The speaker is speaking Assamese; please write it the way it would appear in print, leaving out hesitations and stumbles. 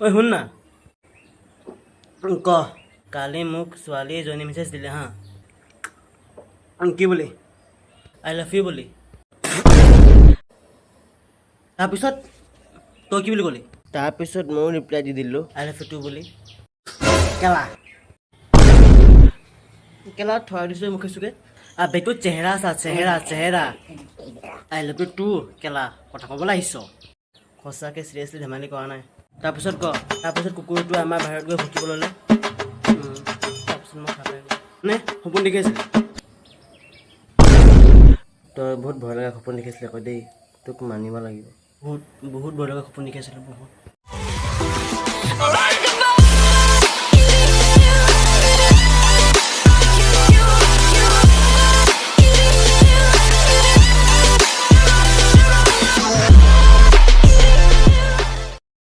ঐ শুন না ক কালি মোক ছোৱালী এজনী মেছেজ দিলে হা কি বুলি আই লাভ ইউ বুলি তাৰপিছত তই কি বুলি ক'লি তাৰপিছত ময়ো ৰিপ্লাই দি দিলোঁ আই লাভ ইউ টু বুলি কেলা কেলা থৈ দিছোঁ মুখে চুকে বেগটোত চেহেৰা চা চেহেৰা আই লাভ ইউ টু কেলা কথা ক'বলৈ আহিছ সঁচাকৈ চিৰিয়াছলি ধেমালি কৰা নাই তাৰপিছত কুকুৰটোৱে আমাৰ বাহিৰত গৈ ভুকিব ল'লে তাৰপিছত মই খাই নে সপোন দেখি আছিলে তই বহুত ভয় লগা সপোন দেখিছিলি আকৌ দেই তোক মানিব লাগিব বহুত ভয় লগা সপোন দেখি আছিলোঁ বহুত